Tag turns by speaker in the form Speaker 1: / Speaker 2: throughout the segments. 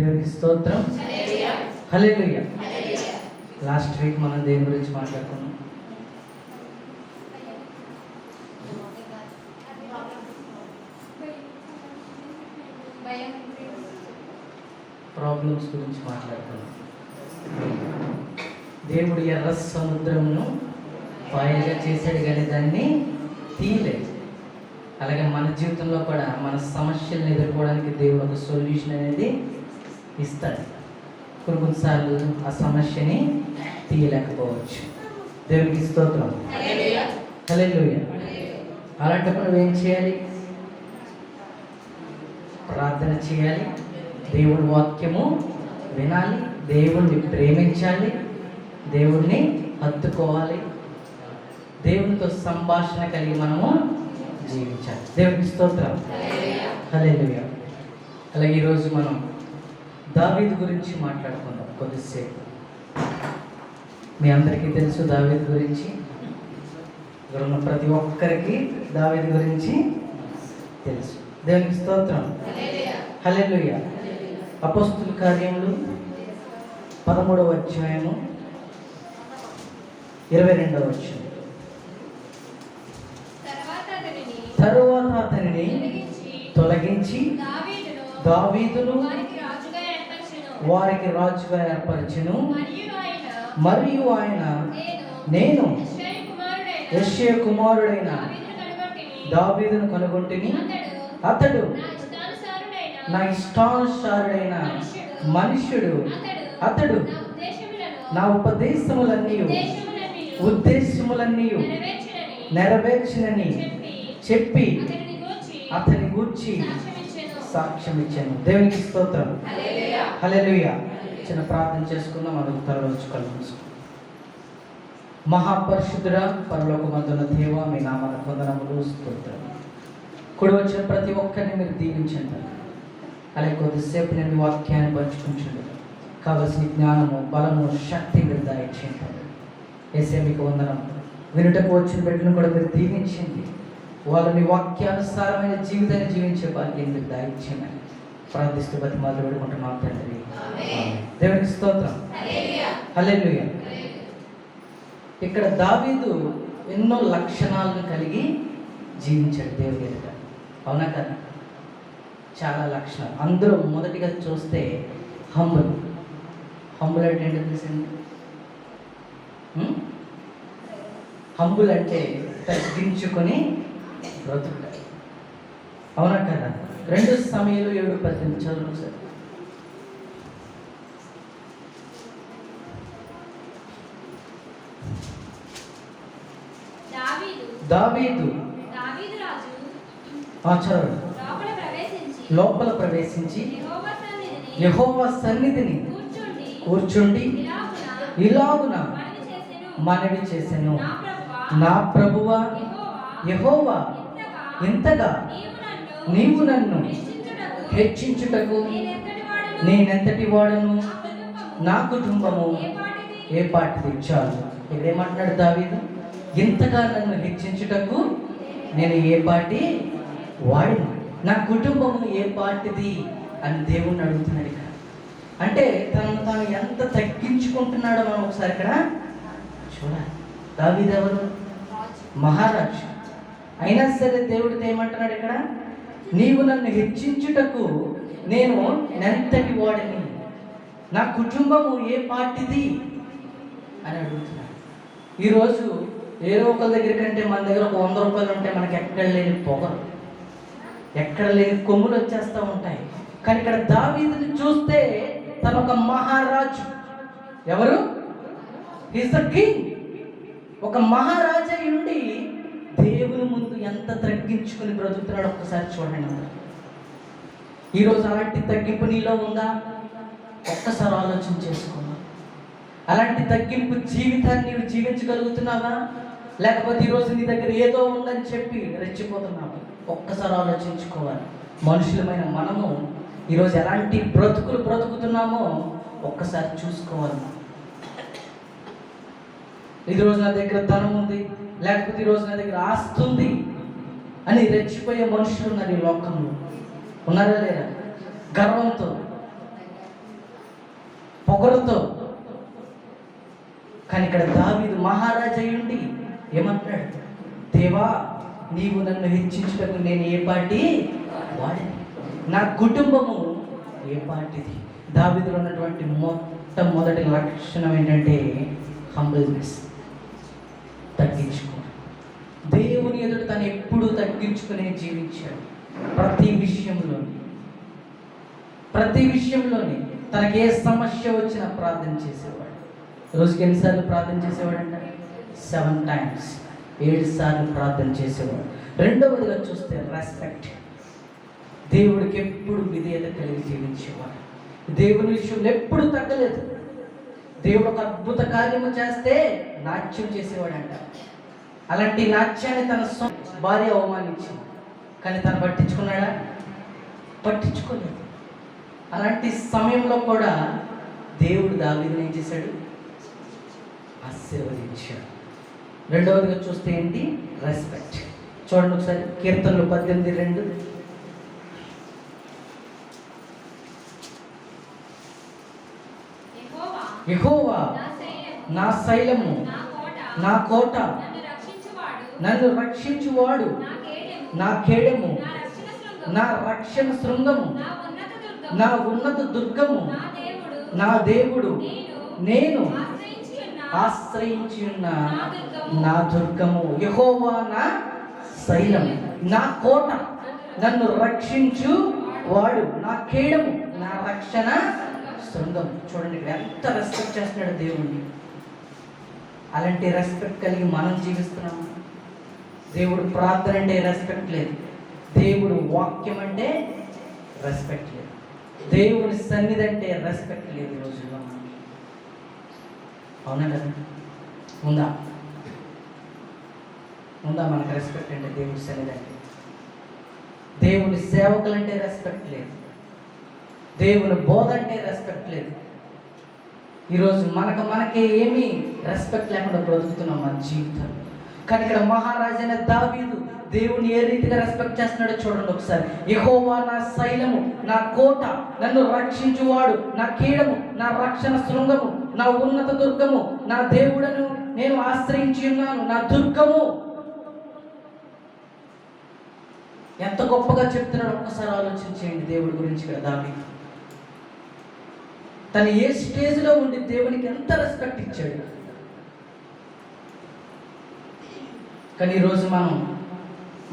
Speaker 1: దేవునికి స్తోత్రం. హల్లెలూయా. Last week మనం దేని గురించి మాట్లాడుకున్నాం? ప్రాబ్లమ్స్ గురించి మాట్లాడుకున్నాం. దేవుడు ఎర్ర సముద్రమును పాయలుగా చేశాడు కానీ దాన్ని తీయలేదు. అలాగే మన జీవితంలో కూడా మన సమస్యలను ఎదుర్కోవడానికి దేవుడు ఒక సొల్యూషన్ అనేది ఇస్తాడు. కొన్నిసార్లు ఆ సమస్యని తీయలేకపోవచ్చు. దేవునికి స్తోత్రం. హల్లెలూయా. అలాంటప్పుడు నువ్వేం చేయాలి? ప్రార్థన చేయాలి, దేవుడి వాక్యము వినాలి, దేవుణ్ణి ప్రేమించాలి, దేవుణ్ణి హత్తుకోవాలి, దేవునితో సంభాషణ కలిగి మనము జీవించాలి. దేవునికి స్తోత్రం. హల్లెలూయా. అలాగే ఈరోజు మనం దావీదు గురించి మాట్లాడుకుందాం కొద్దిసేపు. మీ అందరికీ తెలుసు దావీదు గురించి. ఇక్కడ ఉన్న ప్రతి ఒక్కరికి దావీదు గురించి తెలుసు. దేవునికి స్తోత్రం. హల్లెలూయా. అపోస్తుల కార్యములు 13వ అధ్యాయము 22వ వచనం. తరువాత అతనిని తొలగించి దావీదును వారికి రాజుగా ఏర్పరచెను. మరియు ఆయన నేను యెషయా కుమారుడైన దావీదును కనుగొంటిని. అతడు నా ఇష్టానుసారుడైన మనుష్యుడు. అతడు నా ఉద్దేశములన్నీ నెరవేర్చినని చెప్పి అతని గూర్చి సాక్ష్యం ఇచ్చాను. దేవునికి స్తోత్రం. హల్లెలూయా. చిన్న ప్రార్థన చేసుకుందాం. మనకు తలవచ్చు కళ్ళు. మహాపరిశుద్ధుడా, పరలోకమందున్న దేవా, మీ నామాన వందనములు, స్తోత్రం. కూడి వచ్చిన ప్రతి ఒక్కరిని మీరు దీవించండి. అలాగే కొద్దిసేపు నేను వాక్యాన్ని పంచుకుంటాను. కావలసిన జ్ఞానము, బలము, శక్తి మీరు దయచేయండి. యేసే మీకు వందనం. వినుటకు వచ్చిన బిడ్డను కూడా మీరు దీవించండి. వాళ్ళని వాక్యానుసారమైన జీవితాన్ని జీవించే భాగ్యం మీరు దయచేయండి. ప్రార్థిస్తూ బతిమాలు వేడుకుంటున్నాం తండ్రి. దేవునికి స్తోత్రం. హల్లెలూయా. ఇక్కడ దావీదు ఎన్నో లక్షణాలను కలిగి జీవించాడు దేవుడి ఎదుట. అవునా కదా? చాలా లక్షణాలు. అందరూ మొదటిగా చూస్తే హంబుల్ అంటే ఏంటో తెలిసింది? హంబుల్ అంటే తగ్గించుకొని బ్రతుకుతాడు. అవునా కదా? 2 సమయాలు 7:18 చదువు సార్. దావీదు లోపల ప్రవేశించి యెహోవా సన్నిధిని కూర్చుండి ఇలాగున మనవి చేసెను. నా ప్రభువా యెహోవా, ఇంతగా నీవు నన్ను హెచ్చించుటకు నేనెంతటి వాడను, నా కుటుంబము ఏ పాటిది. చాలు. ఇక్కడ ఏమంటున్నాడు దావీదు? ఇంతగా నన్ను హెచ్చించుటకు నేను ఏ పాటి వాడిను, నా కుటుంబము ఏ పాటిది అని దేవుణ్ణి అడుగుతున్నాడు. ఇక్కడ అంటే తనను తాను ఎంత తగ్గించుకుంటున్నాడో మనం ఒకసారి ఇక్కడ చూడాలి. దావీదు ఎవరు? మహారాజు. అయినా సరే దేవుడితో ఏమంటున్నాడు ఇక్కడ? నీవు నన్ను హెచ్చించుటకు నేను ఎంతటి వాడిని, నా కుటుంబము ఏ పాటిది అని అడుగుతున్నాడు. ఈరోజు ఏదో ఒకరి దగ్గర కంటే మన దగ్గర ఒక 100 రూపాయలు ఉంటే మనకి ఎక్కడ లేని పొగరు, ఎక్కడ లేని కొమ్ములు వచ్చేస్తూ ఉంటాయి. కానీ ఇక్కడ దావీదుని చూస్తే తను ఒక మహారాజు. ఎవరు? Is the king. ఒక మహారాజా ఉండి దేవుని ముందు ఎంత తగ్గించుకుని బ్రతుకుతున్నాడు ఒక్కసారి చూడండి. ఈరోజు అలాంటి తగ్గింపు నీలో ఉందా? ఒక్కసారి ఆలోచన చేసుకున్నా. అలాంటి తగ్గింపు జీవితాన్ని నీవు జీవించగలుగుతున్నావా? లేకపోతే ఈరోజు నీ దగ్గర ఏదో ఉందని చెప్పి రెచ్చిపోతున్నావా? ఒక్కసారి ఆలోచించుకోవాలి. మనుషులమైన మనము ఈరోజు ఎలాంటి బ్రతుకులు బ్రతుకుతున్నామో ఒక్కసారి చూసుకోవాలి. ఈరోజు నా దగ్గర ధనం ఉంది, లేకపోతే ఈరోజు నా దగ్గర ఆస్తి ఉంది అని రెచ్చిపోయే మనుషులు ఉన్నారు ఈ లోకంలో. ఉన్నారా లేరా? గర్వంతో పొగరుతో. కానీ ఇక్కడ దావీదు మహారాజు అయ్యుండి ఏమంటాడు? దేవా, నీవు నన్ను హెచ్చించుటకు నేను ఏ పాటి వాడిని, నా కుటుంబము ఏ పాటిది. దావీదులో ఉన్నటువంటి మొట్టమొదటి లక్షణం ఏంటంటే హంబుల్నెస్, తగ్గించుకో. దేవుని ఎదుట తను ఎప్పుడూ తగ్గించుకునే జీవించాడు. ప్రతి విషయంలోని తనకి ఏ సమస్య వచ్చినా ప్రార్థన చేసేవాడు. రోజుకి ఎన్నిసార్లు ప్రార్థన చేసేవాడు అంటే 7 times, 7 సార్లు ప్రార్థన చేసేవాడు. రెండవదిగా చూస్తే రెస్పెక్ట్. దేవుడికి ఎప్పుడు విధేయత కలిగి జీవించేవాడు. దేవుని విషయంలో ఎప్పుడు తగ్గలేదు. దేవుడు ఒక అద్భుత కార్యము చేస్తే నాట్యం చేసేవాడంట. అలాంటి నాట్యాన్ని తన భార్య అవమానించింది, కానీ తను పట్టించుకున్నాడా? పట్టించుకోలేదు. అలాంటి సమయంలో కూడా దేవుడు దావీదుని ఏం చేశాడు? ఆశీర్వదించాడు. రెండవదిగా చూస్తే ఏంటి? రెస్పెక్ట్. చూడండి ఒకసారి కీర్తనలు 18:2. యెహోవా నా శైలము, నా కోట, నన్ను రక్షించువాడు, నా కేడము, నా రక్షణ శృంగము, నా ఉన్నత దుర్గము, నా దేవుడు, నేను ఆశ్రయించి ఉన్న నా దుర్గము. యెహోవా నా శైలము, నా కోట, నన్ను రక్షించు వాడు, నా కేడము, నా రక్షణ శృంగం. చూడండి ఇక్కడ ఎంత రెస్పెక్ట్ చేస్తున్నాడు దేవుణ్ణి. అలాంటి రెస్పెక్ట్ కలిగి మనం జీవిస్తున్నాము. దేవుడు ప్రార్థన అంటే రెస్పెక్ట్ లేదు, దేవుడు వాక్యం అంటే రెస్పెక్ట్ లేదు, దేవుని సన్నిధి అంటే రెస్పెక్ట్ లేదు ఈ రోజుల్లో మనకి. అవునా కదా? ఉందా మనకు రెస్పెక్ట్ అంటే? దేవుని సన్నిధి అంటే, దేవుని సేవకులంటే రెస్పెక్ట్ లేదు, దేవుని బోధ అంటే రెస్పెక్ట్ లేదు. ఈరోజు మనకే ఏమీ రెస్పెక్ట్ లేకుండా బ్రతుకుతున్నాం మన జీవితం. కానీ ఇక్కడ మహారాజైన దావీదు దేవుని ఏ రీతిగా రెస్పెక్ట్ చేస్తున్నాడో చూడండి ఒకసారి. యెహోవా నా శైలము, నా కోట, నన్ను రక్షించువాడు, నా కీడము, నా రక్షణ శృంగము, నా ఉన్నత దుర్గము, నా దేవుడను నేను ఆశ్రయించి ఉన్నాను, నా దుర్గము. ఎంత గొప్పగా చెప్తున్నాడు ఒక్కసారి ఆలోచించేయండి దేవుడి గురించి ఇక్కడ దావీదు. తను ఏ స్టేజ్లో ఉండి దేవునికి ఎంత రెస్పెక్ట్ ఇచ్చాడు. కానీ ఈరోజు మనం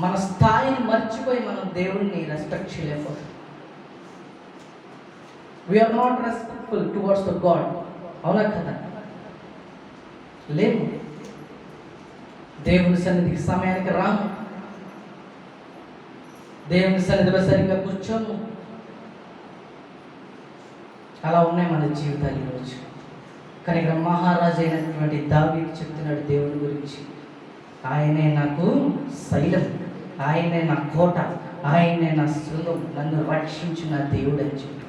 Speaker 1: మన స్థాయిని మర్చిపోయి మనం దేవుణ్ణి రెస్పెక్ట్ చేయలేకపోతాం. We are not respectful towards the God. అవునా కదా? లేము. దేవుని సన్నిధికి సమయానికి రాము, దేవుని సన్నిధిలో సరిగ్గా కూర్చోము. అలా ఉన్నాయి మన జీవితాలు ఈరోజు. కానీ ఇక్కడ మహారాజు అయినటువంటి దావీదు చెప్తున్నాడు దేవుని గురించి, ఆయనే నాకు శైలం, ఆయనే నా కోట, ఆయనే నా శృంగం, నన్ను రక్షించిన దేవుడు అని చెప్పి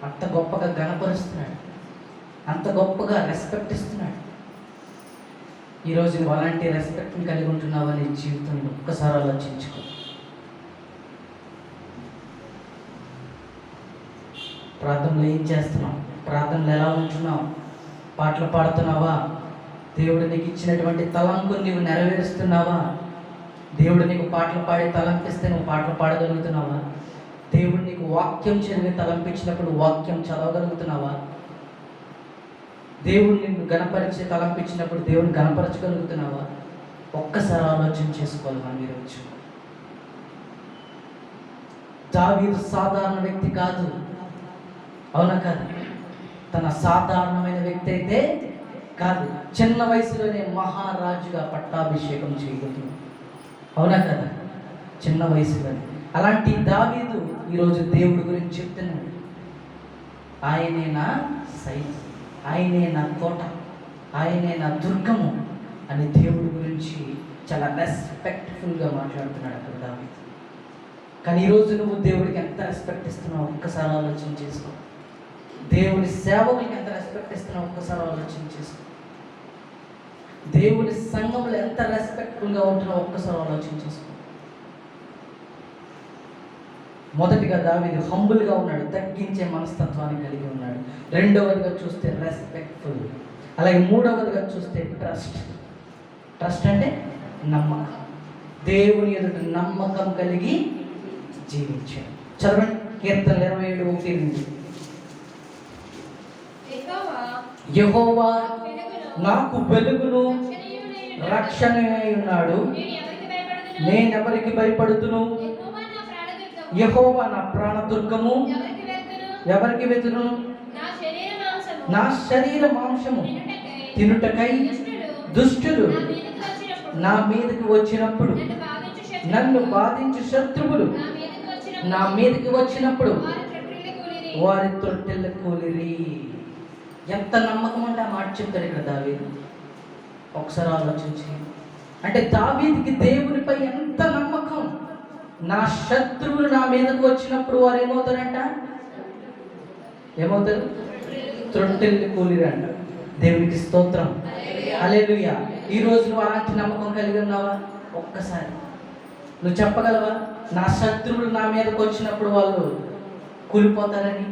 Speaker 1: అంత గొప్పగా గణపరుస్తున్నాడు, అంత గొప్పగా రెస్పెక్ట్ ఇస్తున్నాడు. ఈరోజు నువ్వు అలాంటి రెస్పెక్ట్ని కలిగి ఉంటున్నావు అనే జీవితంలో ఒక్కసారి ఆలోచించుకో. ప్రార్థనలు ఏం చేస్తున్నావు? ప్రార్థనలు ఎలా ఉంటున్నావు? పాటలు పాడుతున్నావా? దేవుడు నీకు ఇచ్చినటువంటి తలంపుని నీవు నెరవేరుస్తున్నావా? దేవుడు నీకు పాటలు పాడి తలంపిస్తే నువ్వు పాటలు పాడగలుగుతున్నావా? దేవుడు నీకు వాక్యం చదివి తలంపించినప్పుడు వాక్యం చదవగలుగుతున్నావా? దేవుడు నిన్ను గణపరిచే తలంపించినప్పుడు దేవుని గణపరచగలుగుతున్నావా? ఒక్కసారి ఆలోచన చేసుకోవాలి మనం ఈరోజు. దావీదు సాధారణ వ్యక్తి కాదు. అవునా కాదు? తన సాధారణమైన వ్యక్తి అయితే కాదు. చిన్న వయసులోనే మహారాజుగా పట్టాభిషేకం చేయగలుగుతుంది. అవునా కదా? చిన్న వయసులోనే. అలాంటి దావీదు ఈరోజు దేవుడి గురించి చెప్తున్నాడు. ఆయనే నా సైన్యం, ఆయనే నా కోట, ఆయనే నా దుర్గము అని దేవుడి గురించి చాలా రెస్పెక్ట్ఫుల్గా మాట్లాడుతున్నాడు అక్కడ దావీదు. కానీ ఈరోజు నువ్వు దేవుడికి ఎంత రెస్పెక్ట్ ఇస్తున్నావు ఒక్కసారి ఆలోచన చేసుకో. దేవుని సేవకులకి ఎంత రెస్పెక్ట్ ఇస్తున్నావు ఒక్కసారి ఆలోచన చేసుకో. దేవుని సంఘంలో ఎంత రెస్పెక్ట్ఫుల్గా ఉంటున్నావు ఒక్కసారి ఆలోచన చేసుకో. మొదటిగా దావీదు హంబుల్గా ఉన్నాడు, తగ్గించే మనస్తత్వాన్ని కలిగి ఉన్నాడు. రెండవదిగా చూస్తే రెస్పెక్ట్ఫుల్. అలాగే మూడవదిగా చూస్తే ట్రస్ట్ అంటే నమ్మకం. దేవుని ఎదుట నమ్మకం కలిగి జీవించాడు. చదవండి కీర్తనలు 27:1. యెహోవా నాకు వెలుగును రక్షణయై ఉన్నాడు, నేనెవరికి భయపడుతును? యెహోవా నా ప్రాణదుర్గము, ఎవరికి వెతును? నా శరీర మాంసము తినుటకై దుష్టులు నా మీదకి వచ్చినప్పుడు, నన్ను బాధించు శత్రువులు నా మీదకి వచ్చినప్పుడు వారి తొట్టెల కూలిరి. ఎంత నమ్మకం అంటే ఆ మాట చెప్తాడు ఇక్కడ దావీదు. ఒకసారి ఆలోచించి, అంటే దావీదుకి దేవునిపై ఎంత నమ్మకం. నా శత్రువులు నా మీదకు వచ్చినప్పుడు వారు ఏమవుతారంట? తొట్టెల్ని కూలిరంట. దేవునికి స్తోత్రం, హల్లెలూయా. ఈరోజు నువ్వు అలాంటి నమ్మకం కలిగి ఉన్నావా? ఒక్కసారి నువ్వు చెప్పగలవా? నా శత్రువులు నా మీదకు వచ్చినప్పుడు వాళ్ళు కూలిపోతారని,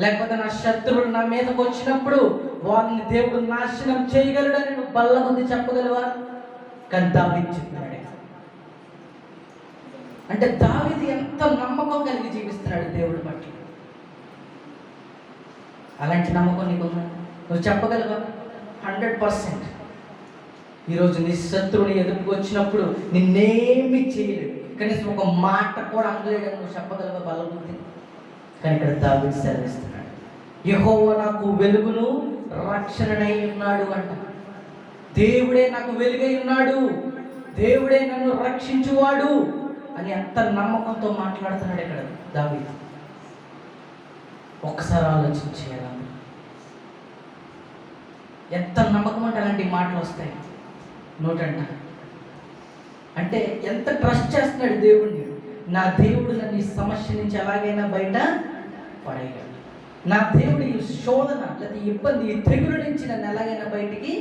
Speaker 1: లేకపోతే నా శత్రువులు నా మీదకు వచ్చినప్పుడు వారిని దేవుడు నాశనం చేయగలడని నువ్వు బల్ల ముందు చెప్పగలవా? కానీ దావీదు చెప్పాడు. అంటే దావీదు ఎంత నమ్మకం కలిగి జీవిస్తున్నాడు దేవుడి పట్ల. అలాంటి నమ్మకం నీకున్నా? నువ్వు చెప్పగలవా? 100%. ఈరోజు నీ శత్రువుని ఎదురుకు వచ్చినప్పుడు నిన్నేమి చేయలేడు, కనీసం ఒక మాట కూడా అనలేడని నువ్వు చెప్పగలవా బలబుద్ధి? కానీ ఇక్కడ దావీదు సెలవిస్తున్నాడు, యెహోవా నాకు వెలుగును రక్షణనై ఉన్నాడు అంట. దేవుడే నాకు వెలుగై ఉన్నాడు, దేవుడే నన్ను రక్షించువాడు అని ఎంత నమ్మకంతో మాట్లాడుతున్నాడు ఇక్కడ దావీదు. ఒక్కసారి ఆలోచించేయాలి, ఎంత నమ్మకం అంటే అలాంటి మాటలు వస్తాయి నోటంట. అంటే ఎంత ట్రస్ట్ చేస్తున్నాడు దేవుడిని. నా దేవుడు నన్ను ఈ సమస్య నుంచి ఎలాగైనా బయట పడేయగలడు, నా దేవుడు ఈ శోధన లేదా ఇబ్బంది, ఈ తెగుల నుంచి నన్ను ఎలాగైనా బయటికి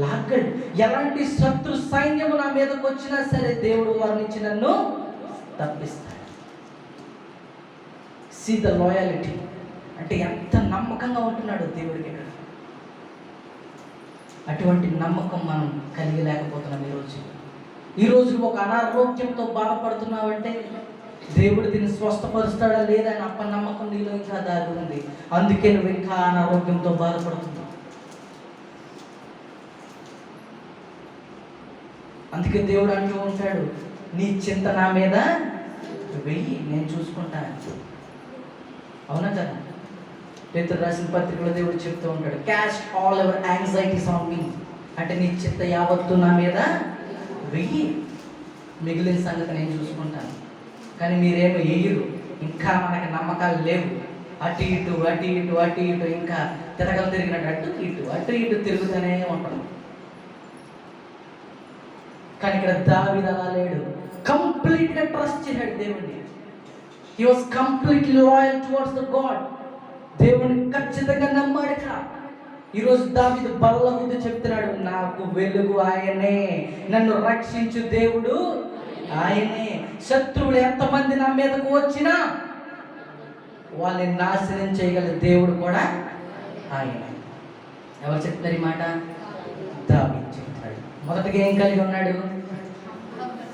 Speaker 1: లాగడు. ఎలాంటి శత్రు సైన్యము నా మీదకి వచ్చినా సరే దేవుడు వారి నుంచి నన్ను తప్పిస్తాడు. సీ ద లాయాలిటీ, అంటే ఎంత నమ్మకంగా ఉంటున్నాడు దేవుడికి. అటువంటి నమ్మకం మనం కలిగి లేకపోతున్నాం. ఈరోజు ఒక అనారోగ్యంతో బాధపడుతున్నావంటే దేవుడు దీన్ని స్వస్థపరుస్తాడా లేదా అని అపనమ్మకం నీలో ఇంకా దాగి ఉంది. అందుకే నువ్వు ఇంకా అనారోగ్యంతో బాధపడుతున్నావు. అందుకే దేవుడు అంటూ ఉంటాడు, నీ చింత నా మీద వెయ్యి, నేను చూసుకుంటాను. అవునా కదా? పేతురు రాసిన పత్రికలో దేవుడు చెప్తూ ఉంటాడు, cast all our anxieties on me. అంటే నీ చింత యావత్తు నా మీద వెయ్యి, మిగిలిన సంగతి నేను చూసుకుంటాను. కానీ మీరేమో ఎయ్యరు, ఇంకా మనకి నమ్మకాలు లేవు. అటు ఇటు అటు ఇటు అటు ఇటు ఇంకా తిరగలు తిరిగినట్టు అటు ఇటు తిరుగుతూనే ఉంటాం. కానీ ఇక్కడ దావీదు అలా లేడు, కంప్లీట్గా ట్రస్ట్ చేశాడు దేవుడిని. He was completely loyal towards the God. దేవుడిని ఖచ్చితంగా నమ్మాడు. ఇక్కడ ఈరోజు దావీదు బల్ల ముందు చెప్తున్నాడు, నాకు వెలుగు ఆయనే, నన్ను రక్షించు దేవుడు ఆయనే. శత్రువులు ఎంతమంది నా మీదకు వచ్చినా వాళ్ళని నాశనం చేయగల దేవుడు కూడా ఆయన. ఎవరు చెప్తున్నారు ఈ మాట? దావీదు చెప్తాడు. మొదటిగా ఏం కలిగి ఉన్నాడు?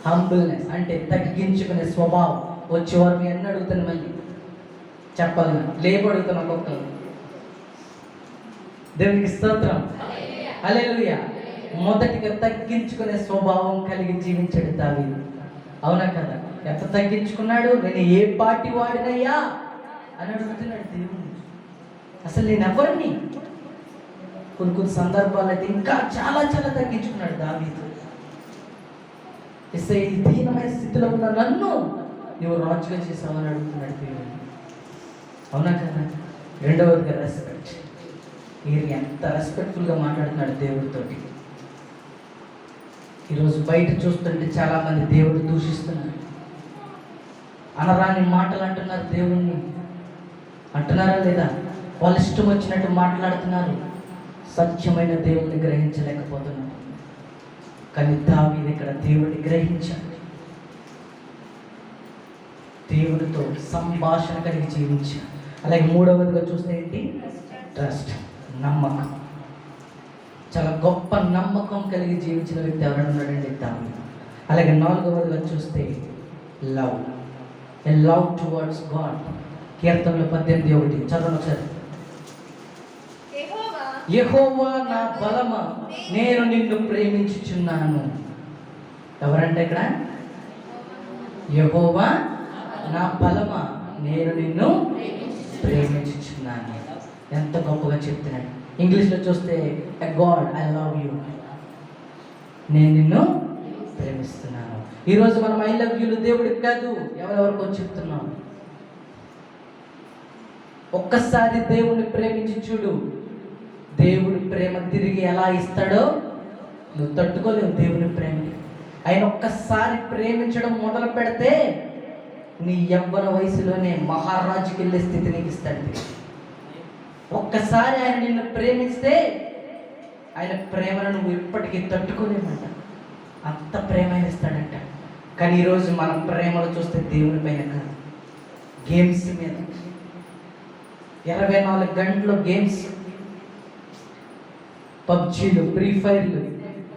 Speaker 1: హంబుల్నెస్, అంటే తగ్గించుకునే స్వభావం. వచ్చేవారు మీ అన్ని అడుగుతాను, మళ్ళీ చెప్పాలి, లేపు అడుగుతాను ఒక్కొక్కరు. దేవునికి స్తోత్రం, హల్లెలూయా. మొదటిగా తగ్గించుకునే స్వభావం కలిగి జీవించాడు దావీదు. అవునా కదా? ఎంత తగ్గించుకున్నాడు? నేను ఏ పార్టీ వాడినయ్యా అని అడుగుతున్నాడు దేవుడిని. అసలు నేను ఎవరిని? కొన్ని సందర్భాలు అయితే ఇంకా చాలా చాలా తగ్గించుకున్నాడు దావీదు. ఈ దీనమైన స్థితిలో ఉన్న నన్ను నువ్వు రాజుగా చేసావని అడుగుతున్నాడు దేవుడు. అవునా కదా? రెండవదిగా రెస్పెక్ట్. మీరు ఎంత రెస్పెక్ట్ఫుల్గా మాట్లాడుతున్నాడు దేవుడితోటి. ఈరోజు బయట చూస్తుంటే చాలామంది దేవుడు దూషిస్తున్నారు, అనరాని మాటలు అంటున్నారు, దేవుణ్ణి అంటున్నారా లేదా? వాళ్ళ ఇష్టం వచ్చినట్టు మాట్లాడుతున్నారు, సత్యమైన దేవుణ్ణి గ్రహించలేకపోతున్నారు. కానీ దావీదు ఇక్కడ దేవుడిని గ్రహించాడు. దేవునితో సంభాషణ కలిగి జీవించాలి. అలాగే మూడవదిగా చూస్తే ఏంటి? ట్రస్ట్, నమ్మకం. చాలా గొప్ప నమ్మకం కలిగి జీవించిన వ్యక్తి ఎవరైనా ఉన్నాడండి? దావీదు. అలాగే నాలుగవదిగా చూస్తే love, a love towards God. కీర్తనలు 18:1 చదవండి ఒకసారి. యెహోవా నా బలమా, నేను నిన్ను ప్రేమించుచున్నాను. ఎవరంటే ఇక్కడ? యెహోవా నా బలమా, నేను నిన్ను ప్రేమించుచున్నాను. ఎంత గొప్పగా చెప్తున్నాడు. ఇంగ్లీష్లో చూస్తే ఎ గాడ్ ఐ లవ్ యూ, నేను నిన్ను ప్రేమిస్తున్నాను. ఈరోజు మనం ఐ లవ్ యూలు దేవుడికి కాదు, ఎవరెవరికో చెప్తున్నాం. ఒక్కసారి దేవుణ్ణి ప్రేమించి చూడు, దేవుడి ప్రేమ తిరిగి ఎలా ఇస్తాడో నువ్వు తట్టుకోలేవు. దేవుని ప్రేమ ఆయన ఒక్కసారి ప్రేమించడం మొదలు పెడితే నీ యవ్వన వయసులోనే మహారాజుకి వెళ్ళే స్థితి నీకు ఇస్తాడు. ఒక్కసారి ఆయన నిన్ను ప్రేమిస్తే ఆయన ప్రేమను నువ్వు ఇప్పటికీ తట్టుకోలేమంట, అంత ప్రేమ ఇస్తాడంట. కానీ ఈరోజు మనం ప్రేమలు చూస్తే దేవుని పైన కాదు, గేమ్స్ మీద 24 గంటలు గేమ్స్, పబ్జీలు, ఫ్రీ ఫైర్లు,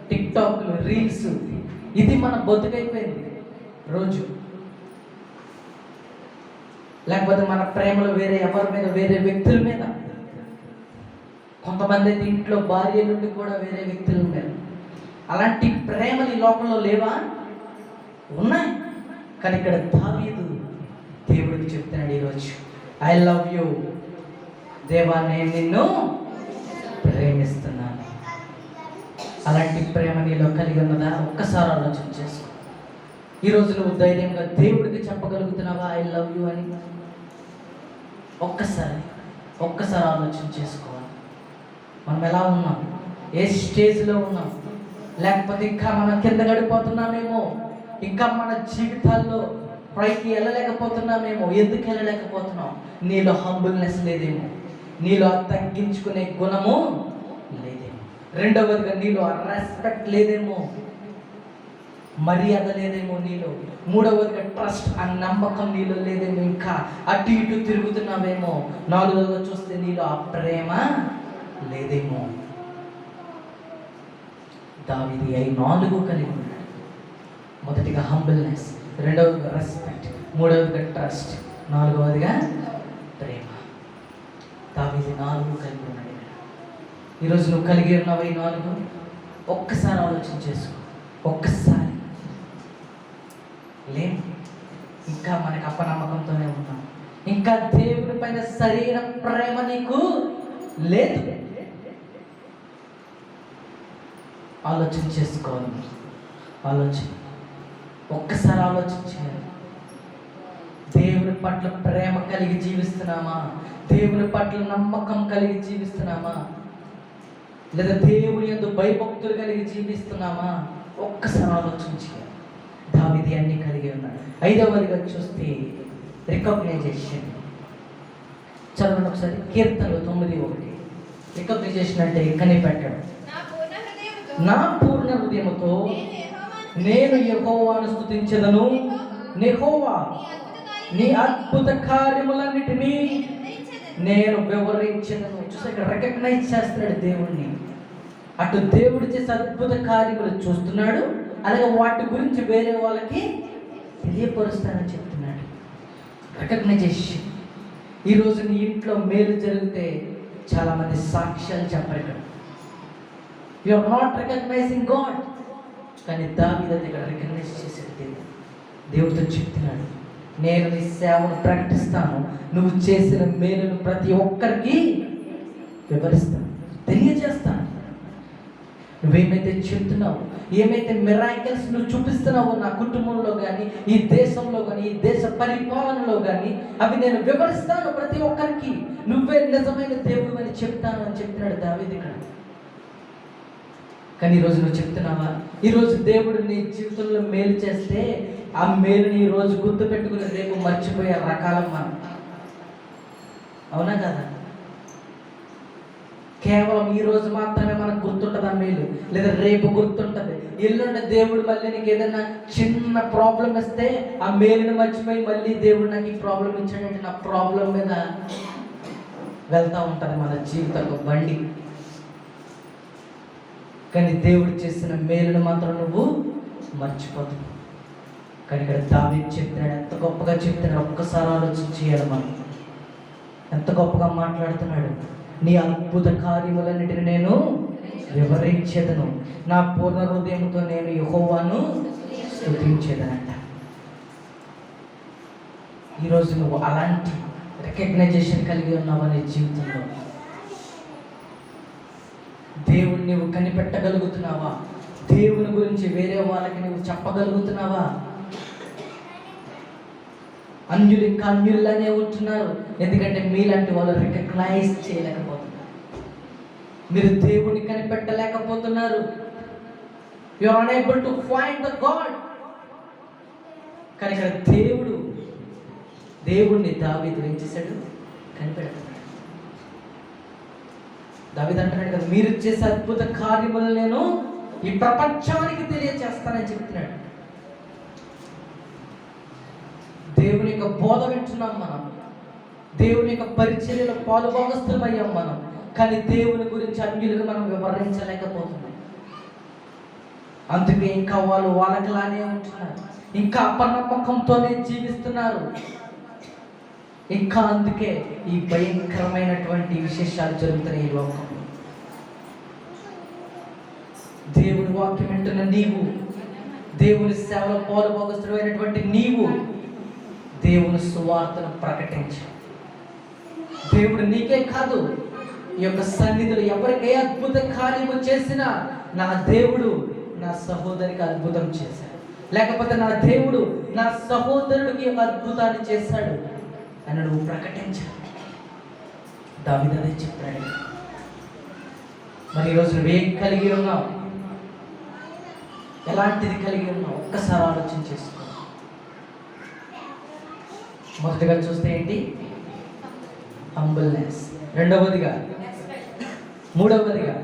Speaker 1: టిక్టాక్లు, రీల్స్, ఇది మన బతుకైపోయింది రోజు. లేకపోతే మన ప్రేమలు వేరే ఎవరి మీద, వేరే వ్యక్తుల మీద. కొంతమంది అయితే ఇంట్లో భార్య నుండి కూడా వేరే వ్యక్తుల మీద. అలాంటి ప్రేమలు ఈ లోకంలో లేవా? ఉన్నాయి. కానీ ఇక్కడ దావీదు దేవుడికి చెప్తున్నాడు ఈరోజు, ఐ లవ్ యూ దేవా, నేను నిన్ను ప్రేమిస్తున్నాను. అలాంటి ప్రేమ నీలో కలిగి ఉన్నదా? ఒక్కసారి ఆలోచన చేసుకో. ఈరోజు నువ్వు ధైర్యంగా దేవుడికి చెప్పగలుగుతున్నావా ఐ లవ్ యూ అని? ఒక్కసారి ఆలోచన చేసుకోవాలి. మనం ఎలా ఉన్నాం, ఏ స్టేజ్లో ఉన్నాం, లేకపోతే ఇంకా మనం కింద గడిపోతున్నామేమో, ఇంకా మన జీవితాల్లో పైకి వెళ్ళలేకపోతున్నామేమో. ఎందుకు వెళ్ళలేకపోతున్నాం? నీలో హంబుల్నెస్ లేదేమో, నీలో తగ్గించుకునే గుణము లేదేమో. రెండవదిగా నీలో రెస్పెక్ట్ లేదేమో, మర్యాద లేదేమో నీలో. మూడవదిగా ట్రస్ట్, ఆ నమ్మకం నీలో లేదేమో, ఇంకా అటు ఇటు తిరుగుతున్నావేమో. నాలుగవదిగా చూస్తే నీలో ఆ ప్రేమ లేదేమో. దావీదు ఈ 4 కలిగి ఉన్నాడు. మొదటిగా హంబుల్నెస్, రెండవదిగా రెస్పెక్ట్, మూడవదిగా ట్రస్ట్, నాలుగవదిగా ప్రేమ. దావీదు 4 కలిగి ఉన్నాడు. ఈరోజు నువ్వు కలిగి ఉన్నావు ఈ 4? ఒక్కసారి ఆలోచన చేసుకో. ఒక్కసారి లేము, ఇంకా మనకి అపనమ్మకంతోనే ఉన్నాం, ఇంకా దేవుడి పైన సరైన ప్రేమ నీకు లేదు. ఆలోచన చేసుకోవాలి. ఒక్కసారి ఆలోచన చేయాలి. దేవుని పట్ల ప్రేమ కలిగి జీవిస్తున్నామా? దేవుని పట్ల నమ్మకం కలిగి జీవిస్తున్నామా? లేదా దేవుని యందు భయభక్తులు కలిగి జీవిస్తున్నామా? ఒక్కసారి ఆలోచన చేయాలి. దావీదు అన్ని కలిగి ఉన్నాడు. 5వదిగా చూస్తే రికగ్నైజేషన్. చదవండి ఒకసారి. కీర్తనలు 9:1. రికగ్నైజేషన్ అంటే కనిపెట్టడం. నా పూర్ణ హృదయముతో నేను యెహోవాను స్తుతించెదను. యెహోవా నీ అద్భుత కార్యములన్నిటినీ నేను వివరించెదను. చూసి ఇక్కడ రికగ్నైజ్ చేస్తున్నాడు దేవుణ్ణి. అటు దేవుడు చేసే అద్భుత కార్యములు చూస్తున్నాడు, అలాగే వాటి గురించి వేరే వాళ్ళకి తెలియపరుస్తానని చెప్తున్నాడు. రికగ్నైజేషన్. ఈరోజు నీ ఇంట్లో మేలు జరిగితే చాలామంది సాక్ష్యాలు చెప్పరు. ఇక్కడ you are not recognising God. కానీ దావీదు ఇక్కడ రికగ్నైజ్ చేసేది దేవుడితో చెప్తున్నాడు, నేను నీ సేవను ప్రకటిస్తాను, నువ్వు చేసిన మేలును ప్రతి ఒక్కరికి వివరిస్తాను, తెలియజేస్తాను. నువ్వేమైతే చెప్తున్నావు, ఏమైతే మిరాకిల్స్ నువ్వు చూపిస్తున్నావో నా కుటుంబంలో కానీ, ఈ దేశంలో కానీ, ఈ దేశ పరిపాలనలో కానీ, అవి నేను వివరిస్తాను ప్రతి ఒక్కరికి. నువ్వే నిజమైన దేవుడు అని చెప్తాను అని చెప్తున్నాడు దావీదు ఇక్కడ. కానీ ఈరోజు నువ్వు చెప్తున్నావా? ఈరోజు దేవుడు నీ జీవితంలో మేలు చేస్తే ఆ మేలుని ఈరోజు గుర్తు పెట్టుకుని రేపు మర్చిపోయే రకాలం మనం. అవునా కదా? కేవలం ఈ రోజు మాత్రమే మనకు గుర్తుంటుంది ఆ మేలు, లేదా రేపు గుర్తుంటుంది. ఎల్లుండి దేవుడు మళ్ళీ నీకు ఏదైనా చిన్న ప్రాబ్లం వస్తే ఆ మేలుని మర్చిపోయి మళ్ళీ దేవుడు నాకు ఈ ప్రాబ్లం ఇచ్చాడంటే నా ప్రాబ్లం మీద వెళ్తూ ఉంటుంది మన జీవితంలో బండి. కానీ దేవుడు చేసిన మేలును మాత్రం నువ్వు మర్చిపోతావు. కానీ ఇక్కడ దావీదు చెప్తున్నాడు, ఎంత గొప్పగా చెప్తున్నాడు. ఒక్కసారి ఆలోచన చేయాలి మనం. ఎంత గొప్పగా మాట్లాడుతున్నాడు. నీ అద్భుత కార్యములన్నిటిని నేను వివరించేదను, నా పూర్ణ హృదయంతో నేను యెహోవాను స్తుతించేదనంట. ఈరోజు నువ్వు అలాంటి రికగ్నైజేషన్ కలిగి ఉన్నావనే జీవితంలో దేవుణ్ణి నువ్వు కనిపెట్టగలుగుతున్నావా? దేవుని గురించి వేరే వాళ్ళకి నువ్వు చెప్పగలుగుతున్నావా? అన్యులు ఇంకా అన్యుల్లానే ఉంటున్నారు, ఎందుకంటే మీలాంటి వాళ్ళు రికగ్నైజ్ చేయలేకపోతున్నారు. మీరు దేవుని కనిపెట్టలేకపోతున్నారు. You are unable to find the God. కానీ ఇక్కడ దేవుడిని దావీదు ఏం చేశాడు? కనిపెడుతున్నాడు. దావీదు అంటున్నాడు కదా, మీరు చేసే అద్భుత కార్యములు నేను ఈ ప్రపంచానికి తెలియజేస్తానని చెప్తున్నాడు. దేవుని యొక్క బోధ వింటున్నాం మనం, దేవుని యొక్క పరిచర్యలో పాలుభాగస్తులమయ్యాం మనం. కానీ దేవుని గురించి అన్యులకు మనం వివరించలేకపోతున్నాం. అందుకే ఇంకా వాళ్ళు వాళ్ళకిలానే ఉంటున్నారు, ఇంకా అపనమ్మకంతోనే జీవిస్తున్నారు. ఇంకా అందుకే ఈ భయంకరమైనటువంటి విశేషాలు జరుగుతున్నాయి ఈ లోకంలో. దేవుని వాక్యం వింటున్న నీవు, దేవుని సేవలో పాలుభాగస్తుడైనటువంటి నీవు దేవుని సువార్తను ప్రకటించు. దేవుడు నీకే కాదు, ఈ యొక్క సన్నిధిలో ఎవరికే అద్భుత కార్యము చేసినా నా దేవుడు నా సహోదరికి అద్భుతం చేశాడు, లేకపోతే నా దేవుడు నా సహోదరుడికి అద్భుతాన్ని చేశాడు అని నువ్వు ప్రకటించాలి. దావీదు అదే చెప్పాడు. మరి ఈరోజు నువ్వేం కలిగి ఉన్నావు? ఎలాంటిది కలిగి ఉన్నావు? ఒక్కసారి ఆలోచన చేసుకో. మొదటిగా చూస్తే ఏంటి? హంబుల్నెస్. రెండవదిగా, మూడవదిగా,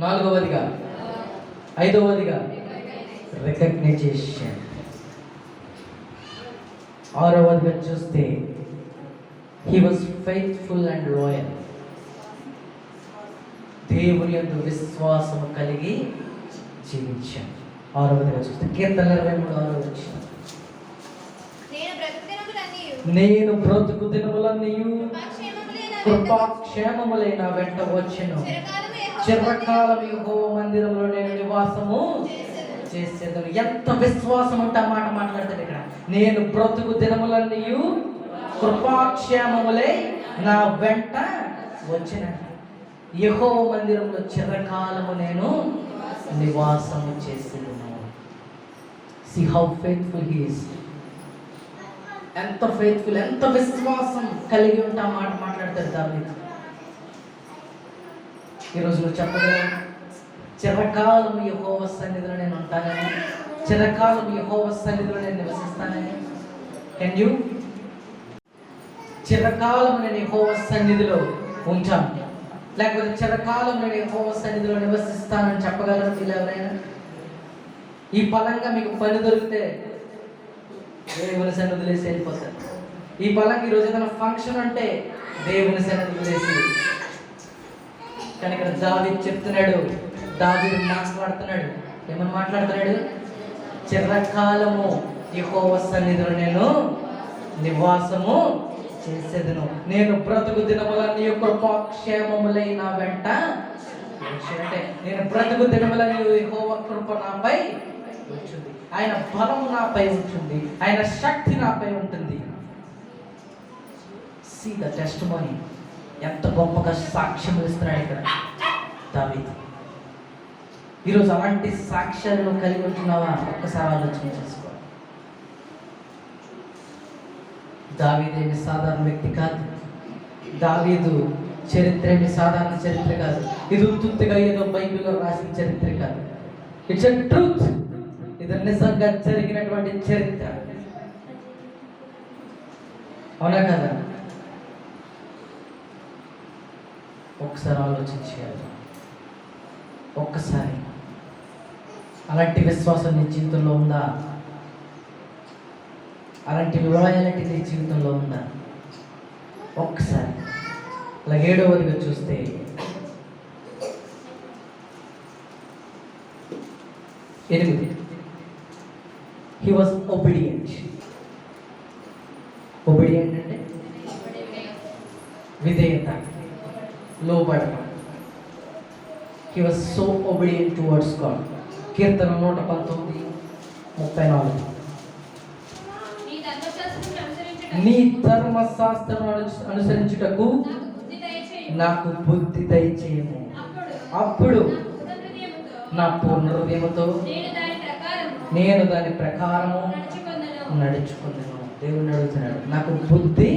Speaker 1: నాలుగవదిగా, ఐదవదిగా రికగ్నైజేషన్. ఆరవదిగా చూస్తే he was faithful and loyal. దేవుని యందు విశ్వాసము కలిగి జీవించాడు. ఆరవదిగా చూస్తే కీర్తన 23 వచ్చిన, నేను బ్రతుకు దినములన్నీ కృపాక్షేమములైన వెంట వచ్చెను, చిరకాలం యెహోవా మందిరంలో నేను నివాసము చేసేదను. ఎంత విశ్వాసం ఉంటే ఆ మాట మాట్లాడతాడు ఇక్కడ. నేను బ్రతుకు దినములన్నీ కృపాక్షేమములై నా వెంట వచ్చిన, యెహోవా మందిరంలో చిరకాలము నేను నివాసము చేసేదను. See how faithful he is. ఎంత ఫెయిత్ఫుల్, ఎంత విశ్వాసం కలిగి ఉంటా మాట మాట్లాడతాడు దావీదు. ఈరోజు నువ్వు చెప్పగలవు, చిరకాలం యెహోవా సన్నిధిలో నేను ఉంటానని, చిరకాలం యెహోవా సన్నిధిలో నేను నివసిస్తానని? Can you? చిరకాలం నేను యెహోవా సన్నిధిలో ఉంటాను, లేకపోతే చిరకాలం నేను యెహోవా సన్నిధిలో నివసిస్తానని చెప్పగలరు వీళ్ళు ఎవరైనా? ఈ పలంగా మీకు పని దొరికితే దేవుని సన్నిధి వదిలేసి వెళ్ళిపోతారు. ఈ పలంగా ఈరోజు ఏదైనా ఫంక్షన్ అంటే దేవుని సన్నిధి వదిలేసి. కానీ ఇక్కడ దావీదు చెప్తున్నాడు, దావీదు మాట్లాడుతున్నాడు. ఏమని మాట్లాడుతున్నాడు? చిరకాలము యెహోవా సన్నిధిలో నేను నివాసము చేసేదను, నేను బ్రతుకు దినములన్నీ కృపాక్షేమములై నా వెంట. అంటే నేను బ్రతుకు దినములన్నీ యెహోవా కృప నాపై ఉంటుంది, ఆయన బలము నాపై ఉంటుంది, ఆయన శక్తి నాపై ఉంటుంది. See the testimony. ఎంత గొప్పగా సాక్ష్యం ఇస్తున్నాడు ఇక్కడ దావీదు. ఈరోజు అలాంటి సాక్ష్యాలను కలిగి ఉంటున్నావా? ఒక్కసారి ఆలోచన చేసుకో. దావీదు ఏమి సాధారణ వ్యక్తి కాదు. దావీదు చరిత్ర ఏమి సాధారణ చరిత్ర కాదు. ఇది ఉత్తుగా ఏదో బైబిల్లో రాసిన చరిత్ర కాదు. It's a truth. ఇది నిజంగా జరిగినటువంటి చరిత్ర. అవునా కదా? ఒకసారి ఆలోచించేయాలి. ఒక్కసారి అలాంటి విశ్వాసం నీ జీవితంలో ఉందా? అలాంటి లాయల్టీ నీ జీవితంలో ఉందా? ఒక్కసారి అలా 7వదిగా చూస్తే, హీ వాజ్ ఒబీడియంట్. ఒబీడియంట్ అంటే విధేయత, లోబడటం. He was so obedient towards God. కీర్తన 119:34. నీ ధర్మశాస్త్రం అనుసరించుటకు నాకు బుద్ధి దయచేయము. అప్పుడు నా పూర్ణ హృదయముతో నేను దాని ప్రకారము నడుచుకున్నాను. దేవుని అడుగుతున్నాడు, నాకు బుద్ధి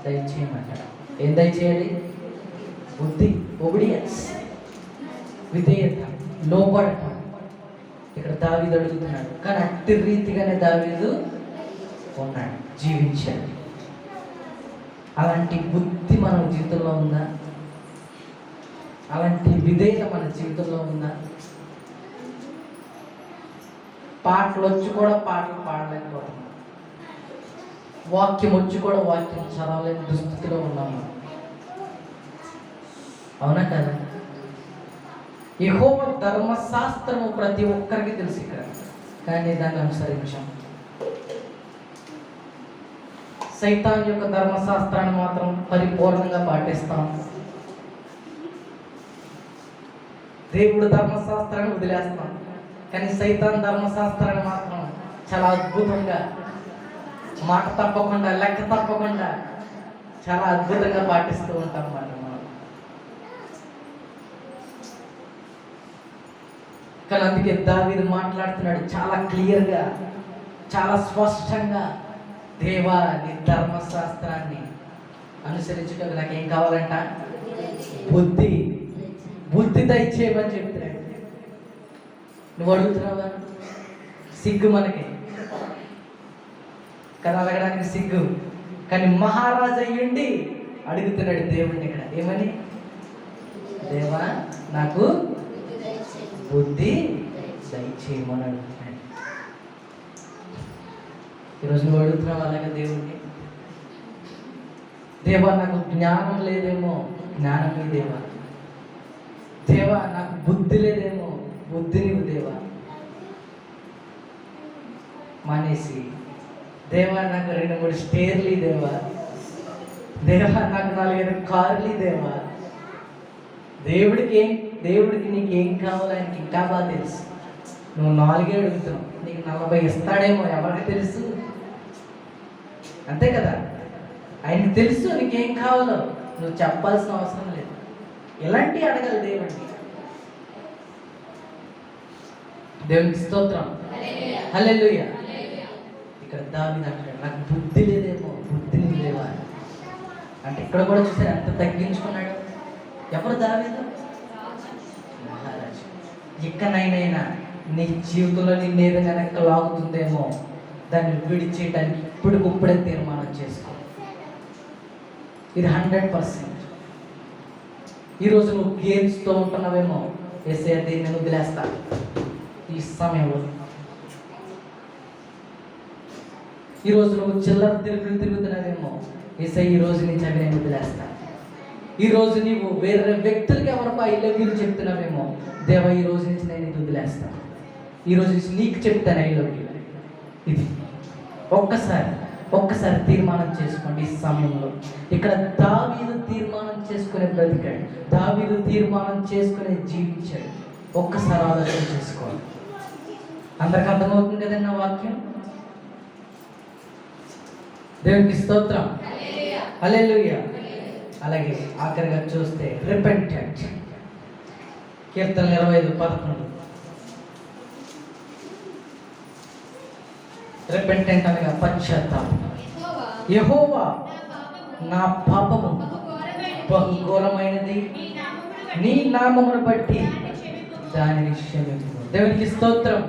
Speaker 1: దయచేయమంటాడు. ఏం దయచేయాలి? బుద్ధి, ఒబీడియన్స్, విధేయత, లోబడటం. ఇక్కడ దావీదు అడుగుతున్నాడు, కానీ అట్టి రీతిగానే దావీదు ఉన్నాడు, జీవించాడు. అలాంటి బుద్ధి మన జీవితంలో ఉందా? అలాంటి విధేయత మన జీవితంలో ఉందా? పాటలు వచ్చి కూడా పాటలు పాడలేకపోతున్నాం. వాక్యం వచ్చి కూడా వాక్యం చదవలేని దుస్థితిలో ఉన్నాము. అవునా కదా? యెహోవా ధర్మశాస్త్రము ప్రతి ఒక్కరికి తెలుసు ఇక్కడ, కానీ దాన్ని అనుసరించాం. సైతాన్ యొక్క ధర్మశాస్త్రాన్ని మాత్రం పరిపూర్ణంగా పాటిస్తాం. దేవుడు ధర్మశాస్త్రాన్ని వదిలేస్తాం, కానీ సైతాన్ ధర్మశాస్త్రాన్ని మాత్రం చాలా అద్భుతంగా, మాట తప్పకుండా, లెక్క తప్పకుండా చాలా అద్భుతంగా పాటిస్తూ ఉంటాం అన్నమాట మనం. కానీ అందుకే దావీదు మాట్లాడుతున్నాడు చాలా క్లియర్గా, చాలా స్పష్టంగా, దేవా నీ ధర్మశాస్త్రాన్ని అనుసరించుటకు నాకేం కావాలంట? బుద్ధి, బుద్ధి దయచేయమని చెప్తున్నాడు. నువ్వు అడుగుతున్నావా? సిగ్గు మనకి కదా, అడగడానికి సిగ్గు. కానీ మహారాజు అయ్యుండి అడుగుతున్నాడు దేవుడిని ఇక్కడ, ఏమని? దేవా నాకు బుద్ధి దయచేయమని అడుగుతున్నాడు. ఈరోజు నువ్వు అడుగుతున్నావు అలాగే దేవుడిని, దేవా నాకు జ్ఞానం లేదేమో, జ్ఞానం నీ దేవా. దేవా నాకు బుద్ధి లేదేమో, బుద్ధి నీవు దేవా. మానేసి, దేవా నాకు 2-3 స్టేర్లు దేవా, దేవా నాకు 4-5 కార్లు దేవా. దేవుడికి నీకేం కావాలో ఆయనకి ఇంకా బాగా తెలుసు. నువ్వు 4 అడుగుతున్నావు, నీకు 40 ఇస్తాడేమో, ఎవరికి తెలుసు? అంతే కదా, ఆయనకి తెలుసు నీకేం కావాలో, నువ్వు చెప్పాల్సిన అవసరం లేదు. ఎలాంటి అడగాలి దేవుడిని. దేవునికి స్తోత్రం, హల్లెలూయా. ఇక్కడ దావీదు అంటాడు, నాకు బుద్ధి లేదేమో, బుద్ధిని లేవా అంటే. ఇక్కడ కూడా చూసారు ఎంత తగ్గించుకున్నాడు. ఎవరు? దావీదు మహారాజు. ఇక్కడైనా నీ జీవితంలో నిన్ను ఏదైనా వెనక్కి లాగుతుందేమో, దాన్ని విడిచేయడానికి ఇప్పుడే తీర్మానం చేసుకో. ఇది 100%. ఈరోజు నువ్వు గేమ్స్తో ఉంటున్నావేమో, యేసయ్య దీన్ని వదిలేస్తా ఈ సమయంలో. ఈరోజు నువ్వు చిల్లర తిరుగుతున్నావేమో, యేసయ్య ఈరోజు నుంచి అవి నేను వదిలేస్తా. ఈరోజు నీవు వేరే వ్యక్తులకి ఎవరికో ఐ లవ్ యూ చెప్తున్నావేమో, దేవా ఈ రోజు నుంచి నేను ఇది వదిలేస్తా, ఈరోజు నుంచి నీకు చెప్తాను ఐ లవ్ యూ. ఇది ఒక్కసారి తీర్మానం చేసుకోండి ఈ సమయంలో. ఇక్కడ దావీదు తీర్మానం చేసుకునే బ్రతికాడు, దావీదు తీర్మానం చేసుకునే జీవించాడు. ఒక్కసారి ఆలోచన చేసుకోవాలి. అందరికి అర్థమవుతుంది కదన్న వాక్యం. దేవునికి స్తోత్రం, హల్లెలూయా. అలాగే ఆఖరిగా చూస్తే రిపెంటెంట్. కీర్తన 25:11. రిపెంటెంట్ అనగా పశ్చాత్తాపం. యెహోవా నా పాపము బహుఘోరమైనది, నీ నామమును బట్టి దానిని క్షమించు. దేవునికి స్తోత్రం,